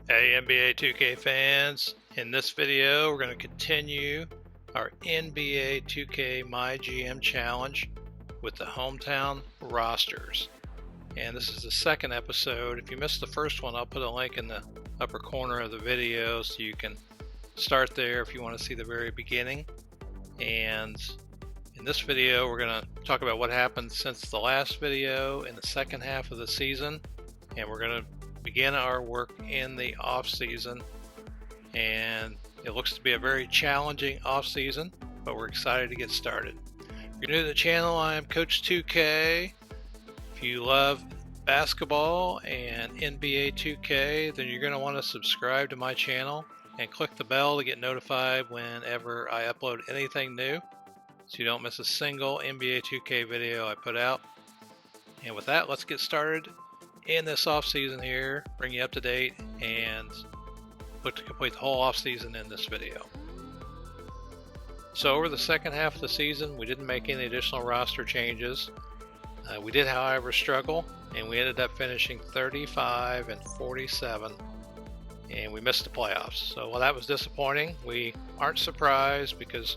Hey NBA 2K fans, in this video we're going to continue our NBA 2K MyGM challenge with the hometown rosters. And this is the second episode. If you missed the first one, I'll put a link in the upper corner of the video so you can start there if you want to see the very beginning. And in this video we're going to talk about what happened since the last video in the second half of the season, and we're going to begin our work in the off season. And it looks to be a very challenging off season, but we're excited to get started. If you're new to the channel, I am Coach 2K. If you love basketball and NBA 2K, then you're going to want to subscribe to my channel and click the bell to get notified whenever I upload anything new, so you don't miss a single NBA 2K video I put out. And with that, let's get started in this off season here, bring you up to date, and look to complete the whole off season in this video. So over the second half of the season, we didn't make any additional roster changes. We did, however, struggle, and we ended up finishing 35-47, and we missed the playoffs. So while that was disappointing, we aren't surprised because,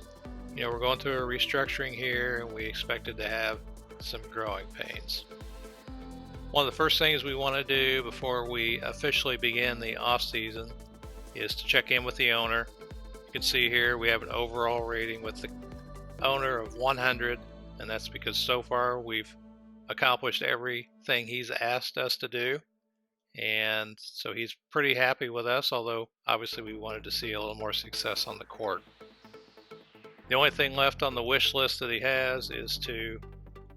you know, we're going through a restructuring here, and we expected to have some growing pains. One of the first things we want to do before we officially begin the off season is to check in with the owner. You can see here we have an overall rating with the owner of 100, and that's because so far we've accomplished everything he's asked us to do, and so he's pretty happy with us, although obviously we wanted to see a little more success on the court. The only thing left on the wish list that he has is to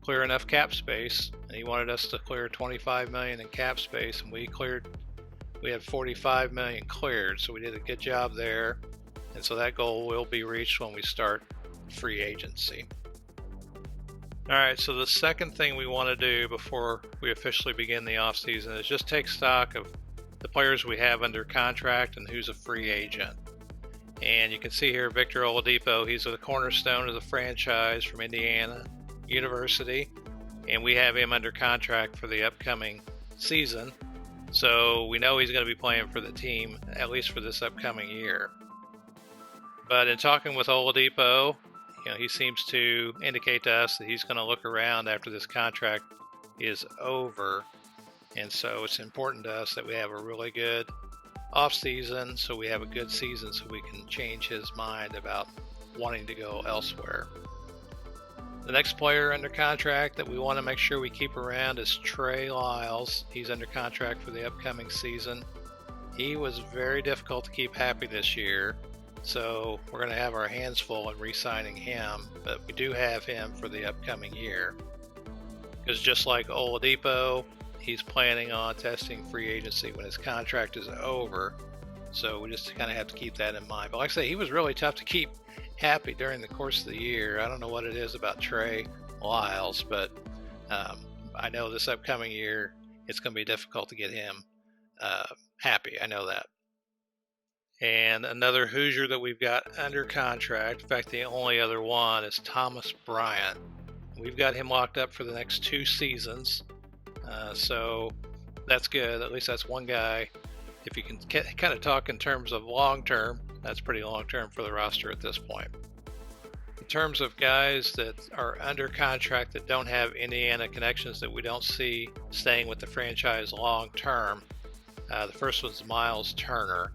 clear enough cap space, and he wanted us to clear $25 million in cap space, and we had $45 million cleared, so we did a good job there, and so that goal will be reached when we start free agency. Alright, so the second thing we want to do before we officially begin the off season is just take stock of the players we have under contract and who's a free agent. And you can see here Victor Oladipo, he's the cornerstone of the franchise from Indiana University, and we have him under contract for the upcoming season, so we know he's going to be playing for the team at least for this upcoming year. But in talking with Oladipo, you know, he seems to indicate to us that he's going to look around after this contract is over, and so it's important to us that we have a really good off season, so we have a good season so we can change his mind about wanting to go elsewhere. The next player under contract that we want to make sure we keep around is Trey Lyles. He's under contract for the upcoming season. He was very difficult to keep happy this year, so we're going to have our hands full in re-signing him, but we do have him for the upcoming year. Because just like Oladipo, he's planning on testing free agency when his contract is over, so we just kind of have to keep that in mind. But like I say, he was really tough to keep happy during the course of the year. I don't know what it is about Trey Lyles, but I know this upcoming year it's going to be difficult to get him happy. I know that. And another Hoosier that we've got under contract, in fact the only other one, is Thomas Bryant. We've got him locked up for the next 2 seasons, so that's good. At least that's one guy. If you can kind of talk in terms of long term, that's pretty long term for the roster at this point. In terms of guys that are under contract that don't have Indiana connections that we don't see staying with the franchise long term, the first one's Miles Turner,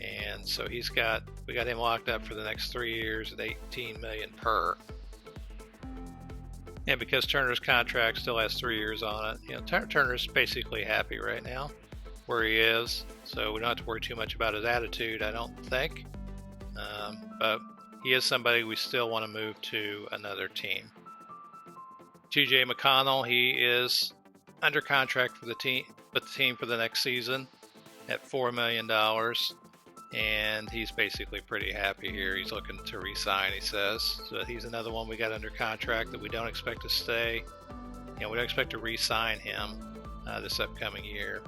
and so we got him locked up for the next 3 years at $18 million per. And because Turner's contract still has 3 years on it, you know, Turner's basically happy right now where he is, so we don't have to worry too much about his attitude, I don't think. But he is somebody we still want to move to another team. TJ McConnell, he is under contract for the team for the next season at $4 million, and he's basically pretty happy here. He's looking to re-sign, he says. So he's another one we got under contract that we don't expect to stay. You know, we don't expect to re-sign him this upcoming year.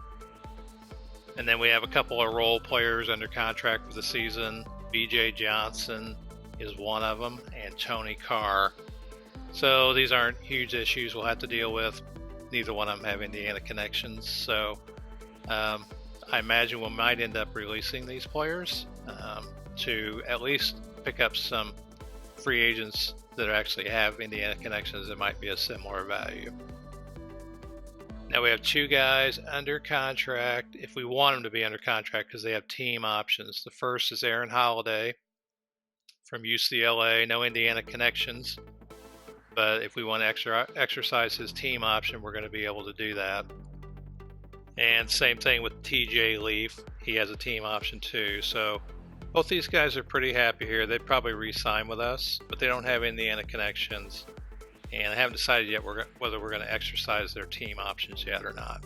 And then we have a couple of role players under contract for the season. BJ Johnson is one of them, and Tony Carr. So these aren't huge issues we'll have to deal with. Neither one of them have Indiana connections. So I imagine we might end up releasing these players to at least pick up some free agents that actually have Indiana connections that might be a similar value. Now we have 2 guys under contract if we want them to be under contract because they have team options. The first is Aaron Holiday from UCLA, no Indiana connections, but if we want to exercise his team option, we're going to be able to do that. And same thing with TJ Leaf, he has a team option too. So both these guys are pretty happy here. They'd probably re-sign with us, but they don't have Indiana connections, and I haven't decided yet whether we're going to exercise their team options yet or not.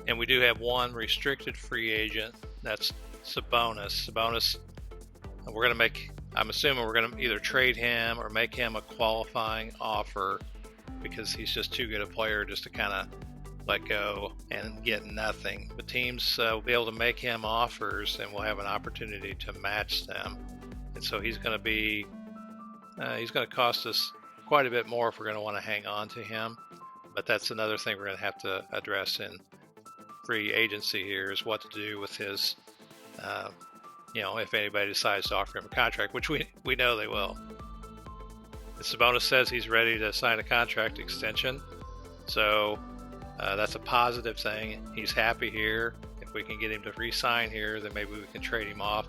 And we do have 1 restricted free agent, that's Sabonis. Sabonis, I'm assuming we're going to either trade him or make him a qualifying offer because he's just too good a player just to kind of let go and get nothing. But teams will be able to make him offers and we'll have an opportunity to match them. And so he's going to cost us quite a bit more if we're going to want to hang on to him. But that's another thing we're going to have to address in free agency here, is what to do with his, if anybody decides to offer him a contract, which we know they will. Sabonis says he's ready to sign a contract extension. So that's a positive thing. He's happy here. If we can get him to re-sign here, then maybe we can trade him off.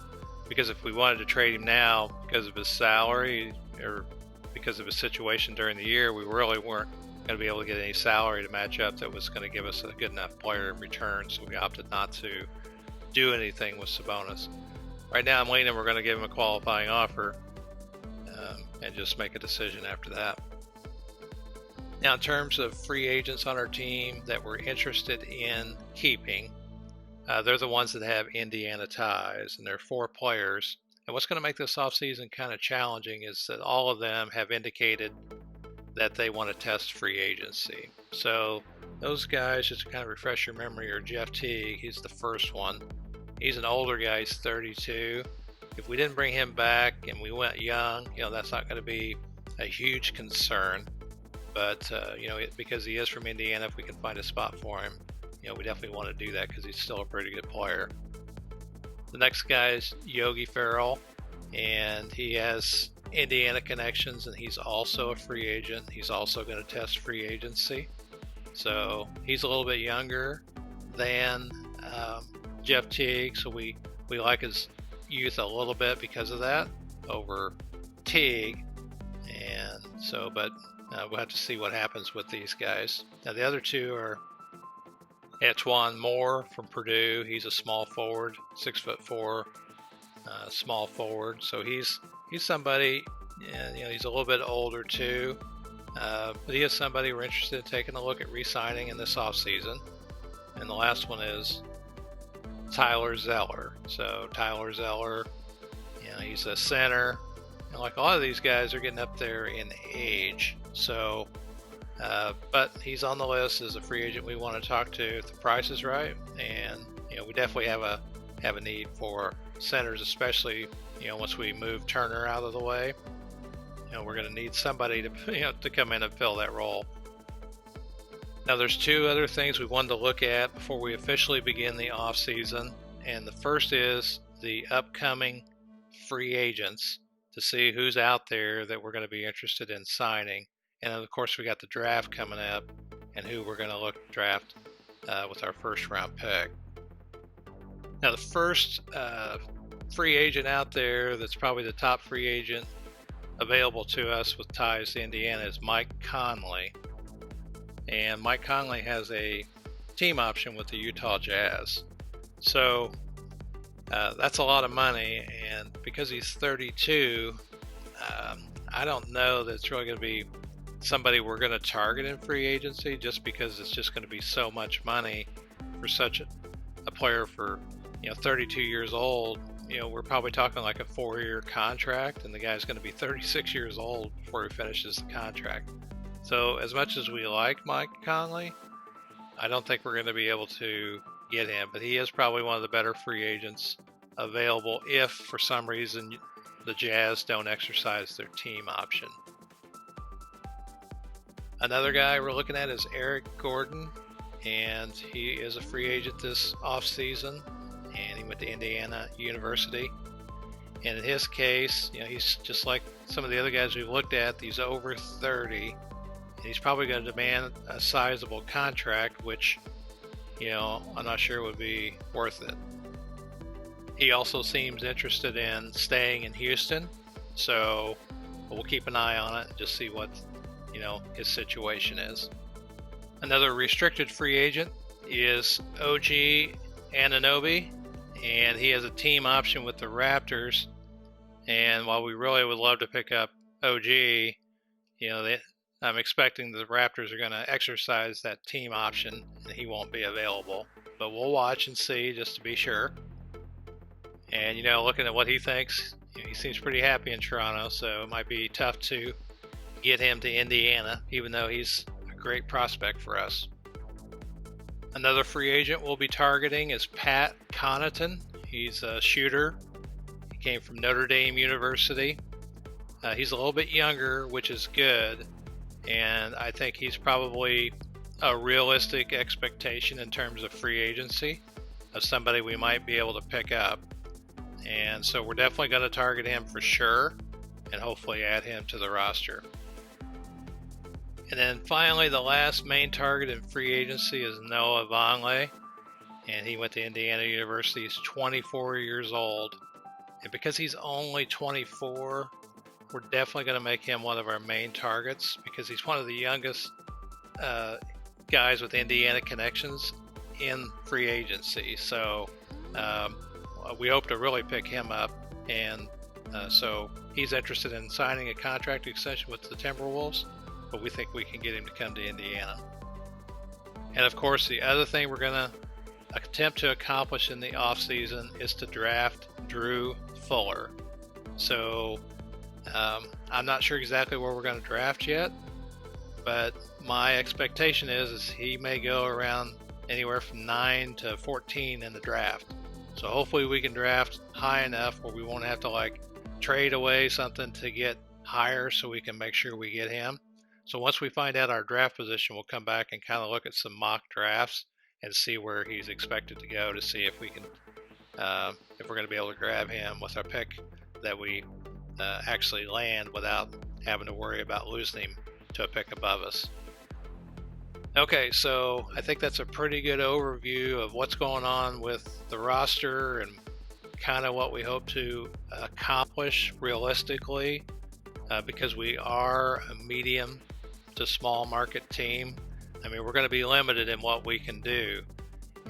Because if we wanted to trade him now because of his salary or because of his situation during the year, we really weren't going to be able to get any salary to match up that was going to give us a good enough player in return. So we opted not to do anything with Sabonis. Right now I'm leaning we're going to give him a qualifying offer and just make a decision after that. Now, in terms of free agents on our team that we're interested in keeping, they're the ones that have Indiana ties, and there are 4 players. And what's going to make this offseason kind of challenging is that all of them have indicated that they want to test free agency. So those guys, just to kind of refresh your memory, are Jeff Teague. He's the first one. He's an older guy. He's 32. If we didn't bring him back and we went young, that's not going to be a huge concern. But, because he is from Indiana, if we can find a spot for him, we definitely want to do that because he's still a pretty good player. The next guy is Yogi Ferrell, and he has Indiana connections, and he's also a free agent. He's also going to test free agency. So he's a little bit younger than Jeff Teague, so we like his youth a little bit because of that over Teague. And so, but we'll have to see what happens with these guys. Now, the other 2 are Etwan Moore from Purdue. He's a small forward, 6'4", small forward. So he's somebody, he's a little bit older too. But he is somebody we're interested in taking a look at re-signing in this offseason. And the last one is Tyler Zeller. So Tyler Zeller, he's a center. And like a lot of these guys are getting up there in age. So, but he's on the list as a free agent we want to talk to if the price is right. And, we definitely have a need for centers, especially, once we move Turner out of the way. We're going to need somebody to come in and fill that role. Now, there's 2 other things we wanted to look at before we officially begin the off season. And the first is the upcoming free agents, to see who's out there that we're going to be interested in signing. And of course, we got the draft coming up and who we're going to look to draft with our first round pick. Now, the first free agent out there that's probably the top free agent available to us with ties to Indiana is Mike Conley. And Mike Conley has a team option with the Utah Jazz. So that's a lot of money. And because he's 32, I don't know that it's really going to be somebody we're going to target in free agency, just because it's just going to be so much money for such a player for 32 years old. We're probably talking like a 4-year contract, and the guy's going to be 36 years old before he finishes the contract. So as much as we like Mike Conley, I don't think we're going to be able to get him, but he is probably one of the better free agents available if for some reason the Jazz don't exercise their team option. Another guy we're looking at is Eric Gordon, and he is a free agent this offseason, and he went to Indiana University. And in his case, he's just like some of the other guys we've looked at. He's over 30, and he's probably going to demand a sizable contract, which, I'm not sure would be worth it. He also seems interested in staying in Houston, so we'll keep an eye on it and just see what, his situation is. Another restricted free agent is OG Anunoby, and he has a team option with the Raptors. And while we really would love to pick up OG, I'm expecting the Raptors are going to exercise that team option, and he won't be available. But we'll watch and see just to be sure. And, looking at what he thinks, he seems pretty happy in Toronto, so it might be tough to get him to Indiana, even though he's a great prospect for us. Another free agent we'll be targeting is Pat Connaughton. He's a shooter. He came from Notre Dame University. He's a little bit younger, which is good, and I think he's probably a realistic expectation in terms of free agency of somebody we might be able to pick up. And so we're definitely going to target him for sure, and hopefully add him to the roster. And then finally, the last main target in free agency is Noah Vonleh, and he went to Indiana University. He's 24 years old, and because he's only 24, we're definitely going to make him one of our main targets because he's one of the youngest guys with Indiana connections in free agency. So we hope to really pick him up, and so he's interested in signing a contract extension with the Timberwolves, but we think we can get him to come to Indiana. And of course, the other thing we're going to attempt to accomplish in the offseason is to draft Drew Fuller. So I'm not sure exactly where we're going to draft yet, but my expectation is he may go around anywhere from 9 to 14 in the draft. So hopefully we can draft high enough where we won't have to trade away something to get higher so we can make sure we get him. So once we find out our draft position, we'll come back and kind of look at some mock drafts and see where he's expected to go to see if we can, if we're going to be able to grab him with our pick that we actually land without having to worry about losing him to a pick above us. Okay, so I think that's a pretty good overview of what's going on with the roster and kind of what we hope to accomplish realistically, because we are a medium to small market team. I mean, we're going to be limited in what we can do,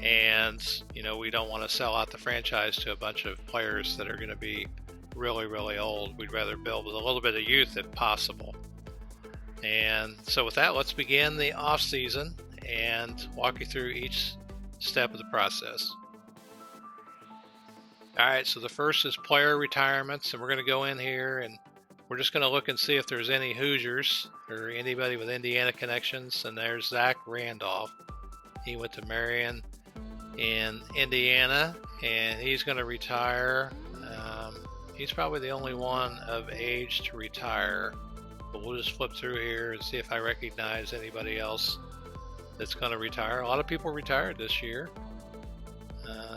and we don't want to sell out the franchise to a bunch of players that are going to be really, really old. We'd rather build with a little bit of youth if possible. And so with that, let's begin the off season and walk you through each step of the process. All right, so the first is player retirements, and we're going to go in here and we're just going to look and see if there's any Hoosiers or anybody with Indiana connections. And there's Zach Randolph. He went to Marion in Indiana, and he's going to retire. He's probably the only one of age to retire. But we'll just flip through here and see if I recognize anybody else that's going to retire. A lot of people retired this year.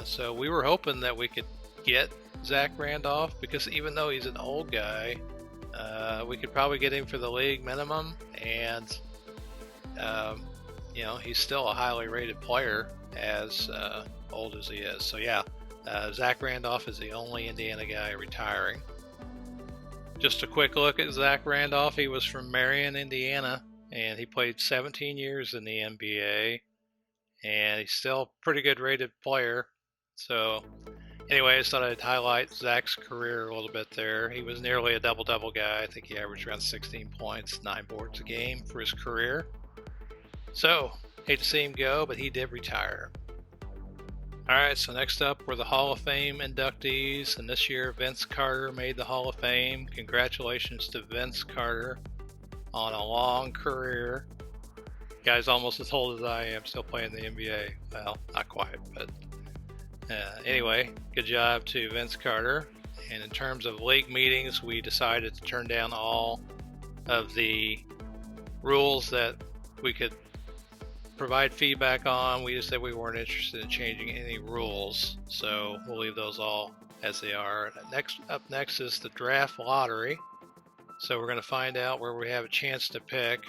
So we were hoping that we could get Zach Randolph, because even though he's an old guy, we could probably get him for the league minimum, and he's still a highly rated player as old as he is. So yeah, Zach Randolph is the only Indiana guy retiring. Just a quick look at Zach Randolph. He was from Marion, Indiana, and he played 17 years in the NBA, and he's still a pretty good rated player. So anyway, I just thought I'd highlight Zach's career a little bit there. He was nearly a double-double guy. I think he averaged around 16 points, 9 boards a game for his career. So, hate to see him go, but he did retire. All right, so next up were the Hall of Fame inductees, and this year Vince Carter made the Hall of Fame. Congratulations to Vince Carter on a long career. Guy's almost as old as I am, still playing the NBA. Well, not quite, but anyway, good job to Vince Carter. And in terms of league meetings, we decided to turn down all of the rules that we could provide feedback on. We just said we weren't interested in changing any rules, so we'll leave those all as they are. Up next is the draft lottery. So we're going to find out where we have a chance to pick.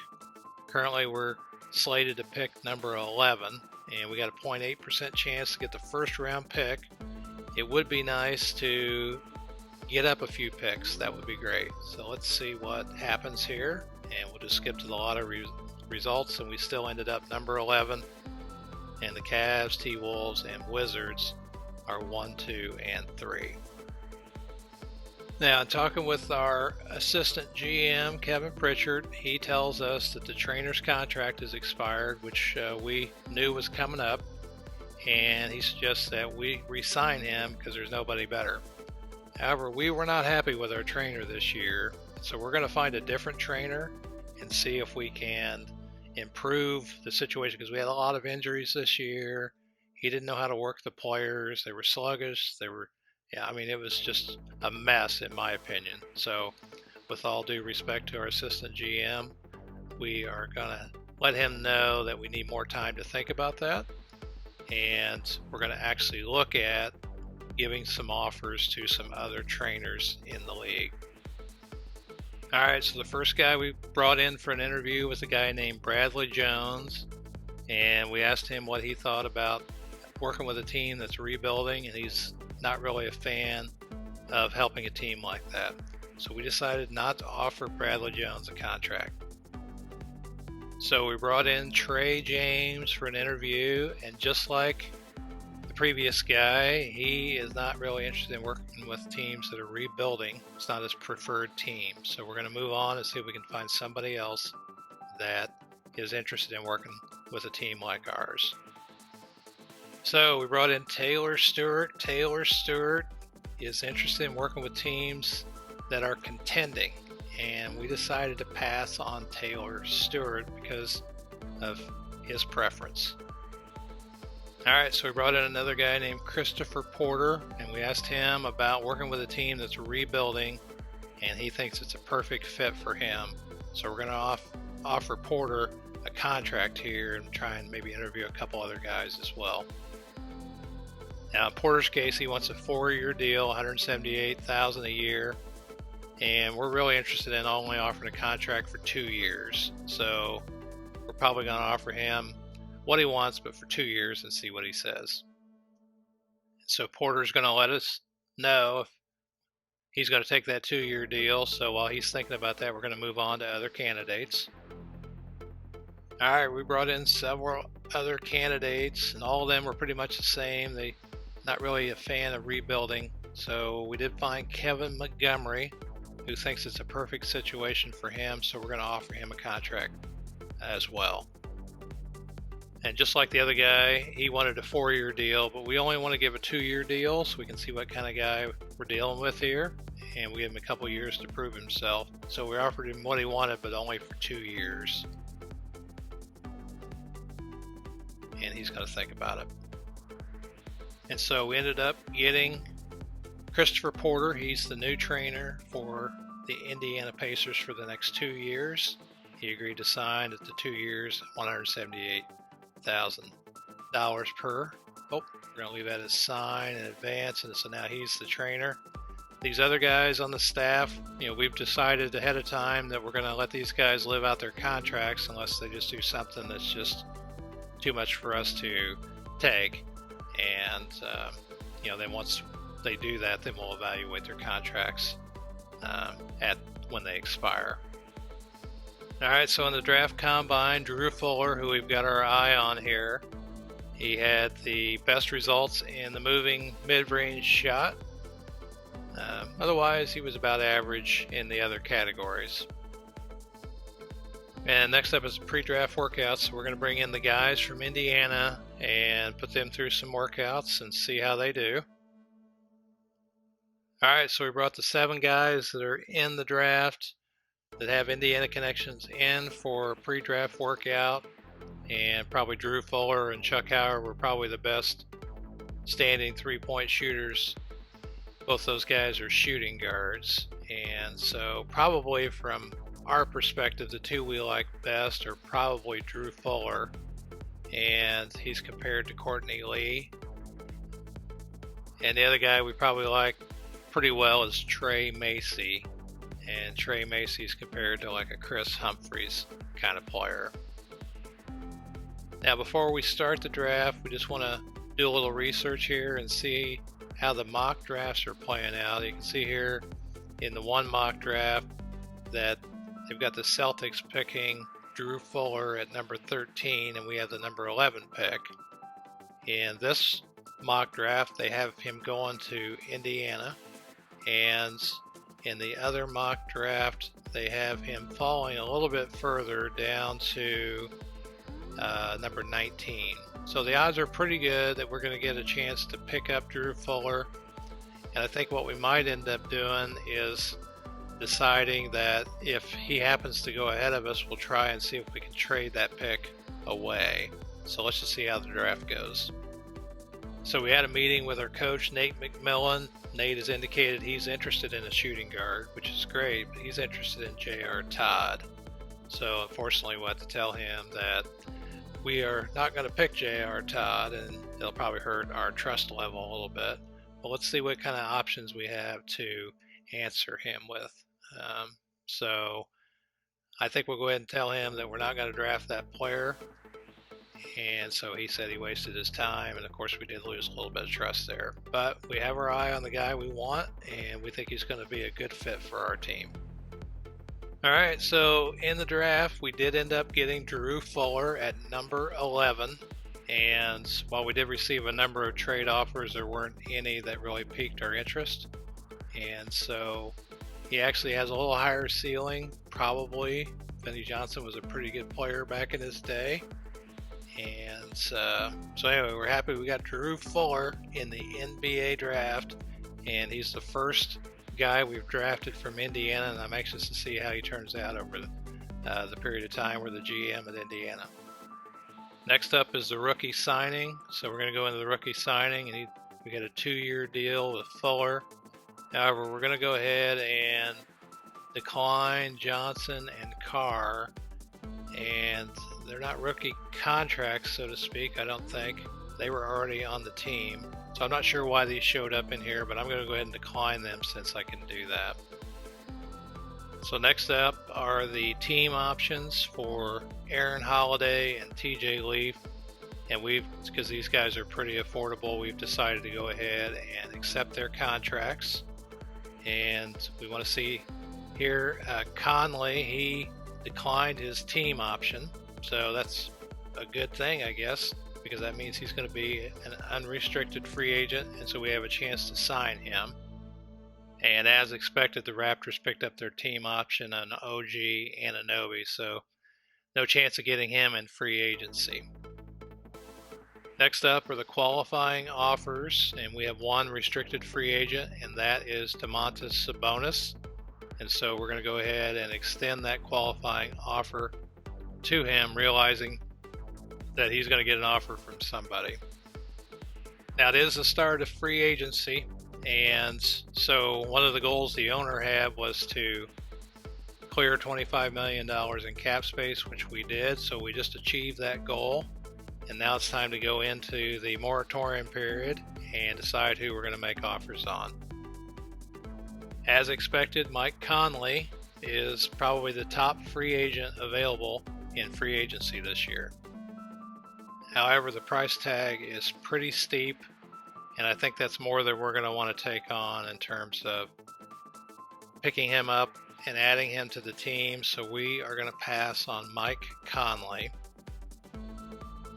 Currently we're slated to pick number 11, and we got a 0.8% chance to get the first round pick. It would be nice to get up a few picks. That would be great. So let's see what happens here, and we'll just skip to the lottery results, and we still ended up number 11, and the Cavs, T-Wolves, and Wizards are 1, 2, and 3. Now, talking with our assistant GM, Kevin Pritchard, he tells us that the trainer's contract is expired, which we knew was coming up, and he suggests that we re-sign him because there's nobody better. However, we were not happy with our trainer this year, so we're going to find a different trainer and see if we can improve the situation, because we had a lot of injuries this year. He didn't know how to work the players. They were sluggish. It was just a mess in my opinion. So with all due respect to our assistant GM, we are going to let him know that we need more time to think about that. And we're going to actually look at giving some offers to some other trainers in the league. All right, so the first guy we brought in for an interview was a guy named Bradley Jones. And we asked him what he thought about working with a team that's rebuilding, and he's not really a fan of helping a team like that. So we decided not to offer Bradley Jones a contract. So we brought in Trey James for an interview, and just like the previous guy, he is not really interested in working with teams that are rebuilding. It's not his preferred team. So we're going to move on and see if we can find somebody else that is interested in working with a team like ours. So we brought in Taylor Stewart. Taylor Stewart is interested in working with teams that are contending, and we decided to pass on Taylor Stewart because of his preference. All right, so we brought in another guy named Christopher Porter, and we asked him about working with a team that's rebuilding, and he thinks it's a perfect fit for him. So we're going to offer Porter a contract here and try and maybe interview a couple other guys as well. Now, in Porter's case, he wants a 4-year deal, $178,000 a year, and we're really interested in only offering a contract for 2 years. So we're probably going to offer him what he wants, but for 2 years, and see what he says. So Porter's going to let us know if he's going to take that 2-year deal. So while he's thinking about that, we're going to move on to other candidates. All right, we brought in several other candidates, and all of them were pretty much the same. They not really a fan of rebuilding. So we did find Kevin Montgomery, who thinks it's a perfect situation for him. So we're going to offer him a contract as well. And just like the other guy, he wanted a 4-year deal, but we only want to give a 2-year deal so we can see what kind of guy we're dealing with here. And we gave him a couple years to prove himself. So we offered him what he wanted, but only for 2 years. And he's going to think about it. And so we ended up getting Christopher Porter. He's the new trainer for the Indiana Pacers for the next 2 years. He agreed to sign at the 2 years, $178,000 per. Oh, we're going to leave that as sign in advance, and so now he's the trainer. These other guys on the staff, we've decided ahead of time that we're going to let these guys live out their contracts unless they just do something that's just too much for us to take. And then once they do that, then we'll evaluate their contracts when they expire. All right, so in the draft combine, Drew Fuller, who we've got our eye on here, he had the best results in the moving mid-range shot. Otherwise, he was about average in the other categories. And next up is pre-draft workouts. So we're going to bring in the guys from Indiana and put them through some workouts and see how they do. All right, so we brought the 7 guys that are in the draft that have Indiana connections in for a pre-draft workout. And probably Drew Fuller and Chuck Howard were probably the best standing three-point shooters. Both those guys are shooting guards. And so probably from our perspective, the 2 we like best are probably Drew Fuller and he's compared to Courtney Lee. And the other guy we probably like pretty well is Trey Macy, and Trey Macy's compared to like a Chris Humphreys kind of player. Now before we start the draft, we just want to do a little research here and see how the mock drafts are playing out. You can see here in the one mock draft that they've got the Celtics picking Drew Fuller at number 13, and we have the number 11 pick. In this mock draft, they have him going to Indiana, and in the other mock draft, they have him falling a little bit further down to number 19. So the odds are pretty good that we're going to get a chance to pick up Drew Fuller. And I think what we might end up doing is deciding that if he happens to go ahead of us, we'll try and see if we can trade that pick away. So let's just see how the draft goes. So we had a meeting with our coach, Nate McMillan. Nate has indicated he's interested in a shooting guard, which is great, but he's interested in J.R. Todd. So unfortunately we'll have to tell him that we are not going to pick J.R. Todd, and it'll probably hurt our trust level a little bit. But let's see what kind of options we have to answer him with. So I think we'll go ahead and tell him that we're not going to draft that player. And so he said he wasted his time, and of course we did lose a little bit of trust there. But we have our eye on the guy we want, and we think he's going to be a good fit for our team. All right, so in the draft, we did end up getting Drew Fuller at number 11. And while we did receive a number of trade offers, there weren't any that really piqued our interest. And so he actually has a little higher ceiling, probably. Benny Johnson was a pretty good player back in his day. And so anyway, we're happy we got Drew Fuller in the NBA draft. And he's the first guy we've drafted from Indiana, and I'm anxious to see how he turns out over the period of time we're the GM at Indiana. Next up is the rookie signing. So we're going to go into the rookie signing, and we got a 2-year deal with Fuller. However, we're going to go ahead and decline Johnson and Carr, and they're not rookie contracts, so to speak, I don't think. They were already on the team. So I'm not sure why these showed up in here, but I'm going to go ahead and decline them since I can do that. So next up are the team options for Aaron Holiday and TJ Leaf. And because these guys are pretty affordable, we've decided to go ahead and accept their contracts. And we want to see here, Conley, he declined his team option. So that's a good thing, I guess, because that means he's going to be an unrestricted free agent, and so we have a chance to sign him. And as expected, the Raptors picked up their team option on OG Anunoby, so no chance of getting him in free agency. Next up are the qualifying offers, and we have one restricted free agent, and that is Domantas Sabonis. And so we're going to go ahead and extend that qualifying offer to him, realizing that he's going to get an offer from somebody. Now, it is the start of free agency, and so one of the goals the owner had was to clear $25 million in cap space, which we did, so we just achieved that goal. And now it's time to go into the moratorium period and decide who we're going to make offers on. As expected, Mike Conley is probably the top free agent available in free agency this year. However, the price tag is pretty steep, and I think that's more than we're going to want to take on in terms of picking him up and adding him to the team, so we are going to pass on Mike Conley.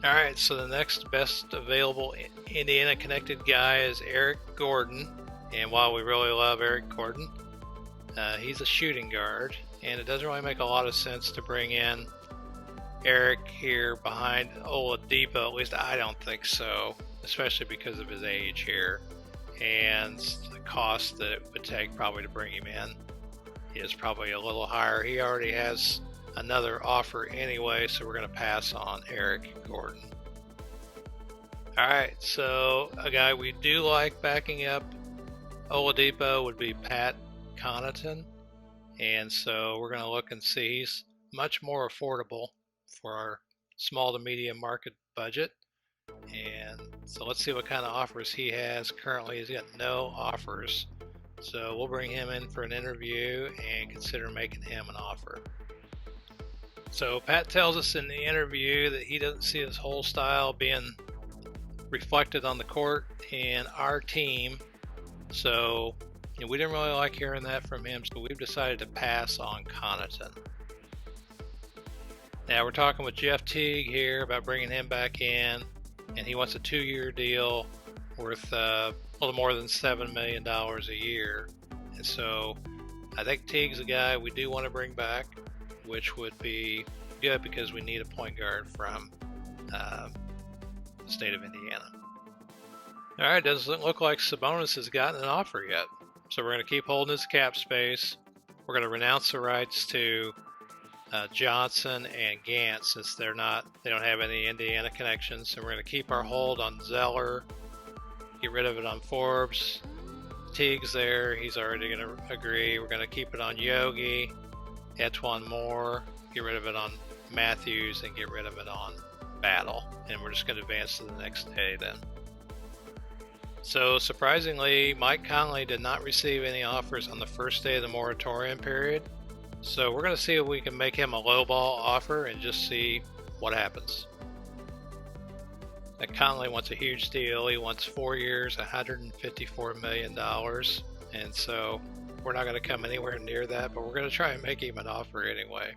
All right, so the next best available Indiana-connected guy is Eric Gordon, and while we really love Eric Gordon, he's a shooting guard, and it doesn't really make a lot of sense to bring in Eric here behind Oladipo. At least I don't think so, especially because of his age here and the cost that it would take probably to bring him in is probably a little higher. He already has another offer anyway, so we're going to pass on Eric Gordon. All right, so a guy we do like backing up Oladipo would be Pat Connaughton, and so we're going to look and see. He's much more affordable for our small to medium market budget. And so let's see what kind of offers he has. Currently, he's got no offers. So we'll bring him in for an interview and consider making him an offer. So Pat tells us in the interview that he doesn't see his whole style being reflected on the court and our team. So we didn't really like hearing that from him, so we've decided to pass on Connaughton. Now we're talking with Jeff Teague here about bringing him back in, and he wants a 2-year deal worth a little more than $7 million a year. And so I think Teague's a guy we do want to bring back, which would be good because we need a point guard from the state of Indiana. All right, doesn't look like Sabonis has gotten an offer yet. So we're going to keep holding his cap space. We're going to renounce the rights to Johnson and Gant since they don't have any Indiana connections. And we're going to keep our hold on Zeller, get rid of it on Forbes. Teague's there, he's already going to agree. We're going to keep it on Yogi, Etwan Moore, get rid of it on Matthews, and get rid of it on Battle. And we're just going to advance to the next day then. So surprisingly, Mike Conley did not receive any offers on the first day of the moratorium period. So we're going to see if we can make him a lowball offer and just see what happens. Conley wants a huge deal. He wants 4 years, $154 million. And so we're not going to come anywhere near that, but we're going to try and make him an offer anyway.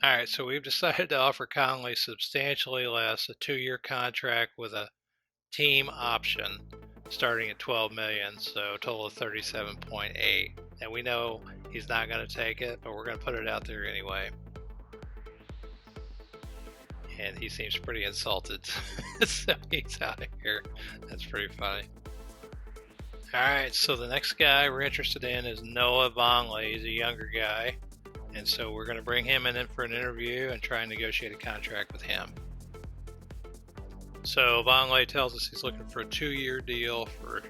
All right, so we've decided to offer Conley substantially less, a 2-year contract with a team option starting at $12 million, so a total of $37.8. And we know he's not going to take it, but we're going to put it out there anyway. And he seems pretty insulted, so he's out of here. That's pretty funny. All right, so the next guy we're interested in is Noah Vonleh. He's a younger guy, and so we're going to bring him in for an interview and try and negotiate a contract with him. So Vonleh tells us he's looking for a 2-year deal for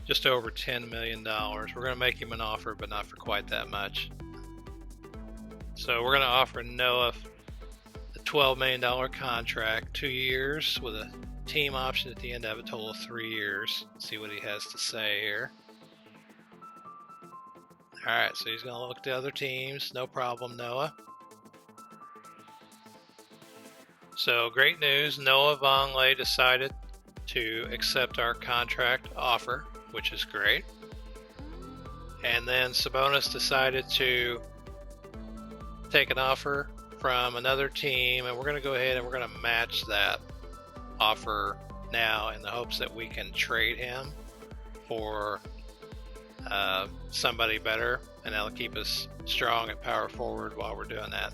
just over $10 million. We're going to make him an offer, but not for quite that much. So we're going to offer Noah a $12 million contract, 2 years with a team option at the end of it, total of 3 years. Let's see what he has to say here. All right, so he's going to look to other teams. No problem, Noah. So great news, Noah Vonleh decided to accept our contract offer, which is great. And then Sabonis decided to take an offer from another team, and we're going to go ahead and we're going to match that offer now in the hopes that we can trade him for somebody better, and that'll keep us strong at power forward while we're doing that.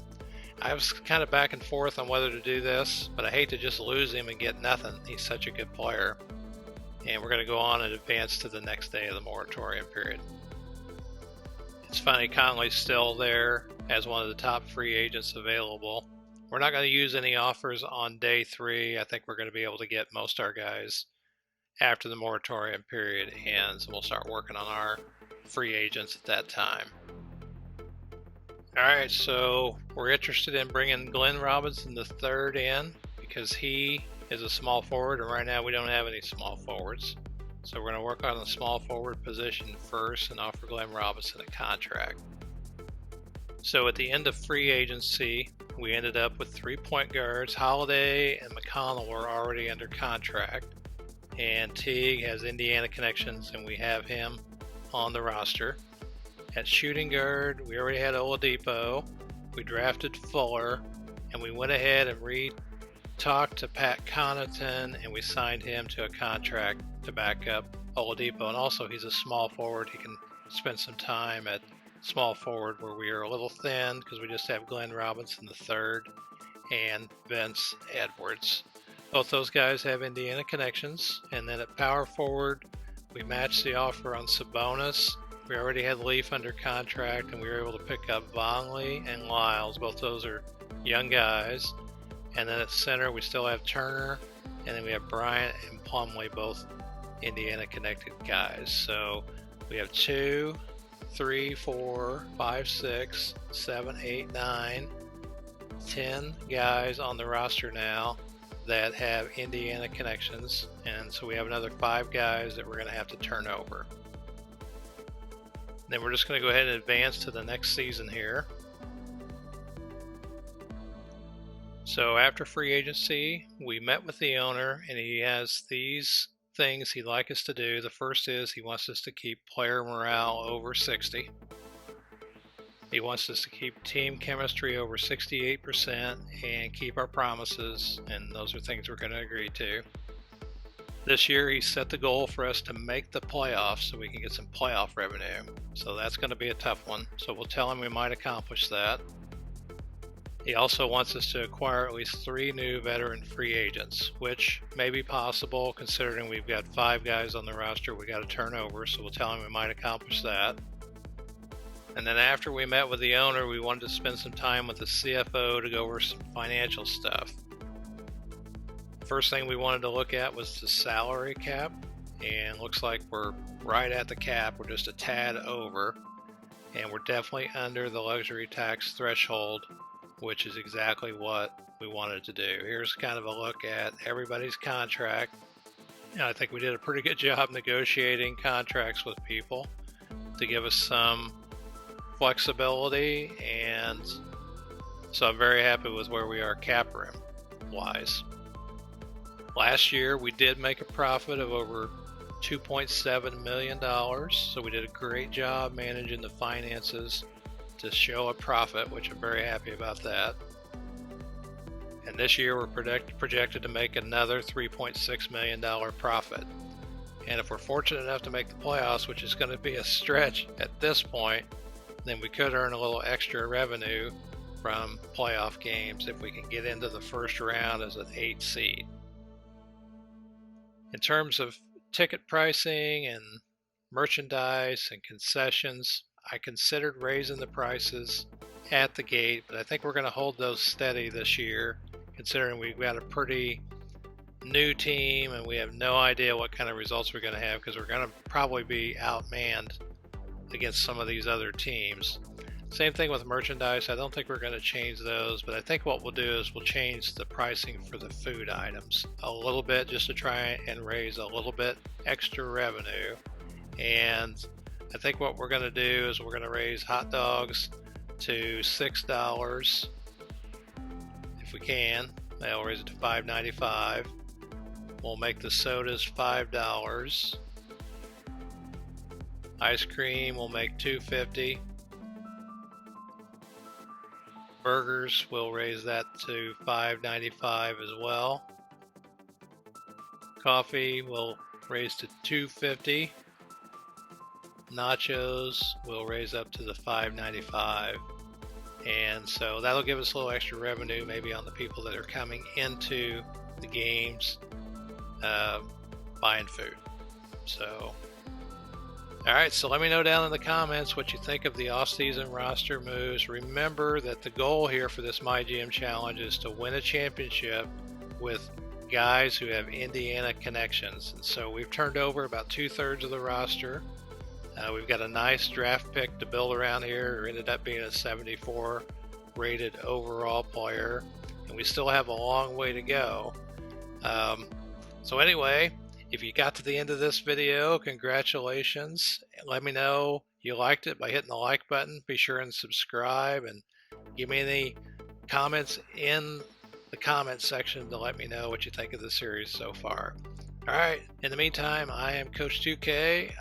I was kind of back and forth on whether to do this, but I hate to just lose him and get nothing. He's such a good player. And we're going to go on and advance to the next day of the moratorium period. It's funny, Conley's still there as one of the top free agents available. We're not going to use any offers on day 3. I think we're going to be able to get most of our guys after the moratorium period ends, and we'll start working on our free agents at that time. All right, so we're interested in bringing Glenn Robinson III in because he is a small forward, and right now we don't have any small forwards. So we're going to work on the small forward position first and offer Glenn Robinson a contract. So at the end of free agency, we ended up with 3 point guards. Holiday and McConnell were already under contract, and Teague has Indiana connections, and we have him on the roster. At shooting guard, we already had Oladipo. We drafted Fuller, and we went ahead and talked to Pat Connaughton, and we signed him to a contract to back up Oladipo. And also, he's a small forward. He can spend some time at small forward where we are a little thin because we just have Glenn Robinson III and Vince Edwards. Both those guys have Indiana connections. And then at power forward, we matched the offer on Sabonis. We already had Leaf under contract, and we were able to pick up Vonleh and Lyles. Both those are young guys. And then at center, we still have Turner, and then we have Bryant and Plumlee, both Indiana-connected guys. So we have 2, 3, 4, 5, 6, 7, 8, 9, 10 guys on the roster now that have Indiana connections, and so we have another 5 guys that we're going to have to turn over. Then we're just going to go ahead and advance to the next season here. So after free agency, we met with the owner, and he has these things he'd like us to do. The first is he wants us to keep player morale over 60. He wants us to keep team chemistry over 68% and keep our promises, and those are things we're going to agree to. This year he set the goal for us to make the playoffs so we can get some playoff revenue. So that's going to be a tough one. So we'll tell him we might accomplish that. He also wants us to acquire at least 3 new veteran free agents, which may be possible considering we've got 5 guys on the roster we got to turn over, so we'll tell him we might accomplish that. And then after we met with the owner, we wanted to spend some time with the CFO to go over some financial stuff. The first thing we wanted to look at was the salary cap, and looks like we're right at the cap. We're just a tad over, and we're definitely under the luxury tax threshold, which is exactly what we wanted to do. Here's kind of a look at everybody's contract. I think we did a pretty good job negotiating contracts with people to give us some flexibility, and so I'm very happy with where we are cap room wise. Last year we did make a profit of over $2.7 million, so we did a great job managing the finances to show a profit, which I'm very happy about that. And this year we're projected to make another $3.6 million profit. And if we're fortunate enough to make the playoffs, which is going to be a stretch at this point, then we could earn a little extra revenue from playoff games if we can get into the first round as an 8 seed. In terms of ticket pricing and merchandise and concessions, I considered raising the prices at the gate, but I think we're going to hold those steady this year, considering we've got a pretty new team and we have no idea what kind of results we're going to have, because we're going to probably be outmanned against some of these other teams. Same thing with merchandise. I don't think we're going to change those, but I think what we'll do is we'll change the pricing for the food items a little bit, just to try and raise a little bit extra revenue. And I think what we're going to do is we're going to raise hot dogs to $6 if we can. They'll raise it to $5.95. We'll make the sodas $5. Ice cream we'll make $2.50. Burgers we'll raise that to $5.95 as well. Coffee we'll raise to $2.50. Nachos we'll raise up to the $5.95. And so that'll give us a little extra revenue maybe on the people that are coming into the games buying food. So alright, so let me know down in the comments what you think of the off-season roster moves. Remember that the goal here for this MyGM challenge is to win a championship with guys who have Indiana connections. And so we've turned over about 2/3 of the roster. We've got a nice draft pick to build around here, who ended up being a 74 rated overall player, and we still have a long way to go. So anyway, if you got to the end of this video, congratulations. Let me know you liked it by hitting the like button. Be sure and subscribe, and give me any comments in the comment section to let me know what you think of the series so far. Alright, in the meantime, I am Coach 2K.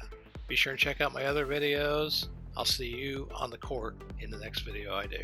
Be sure and check out my other videos. I'll see you on the court in the next video I do.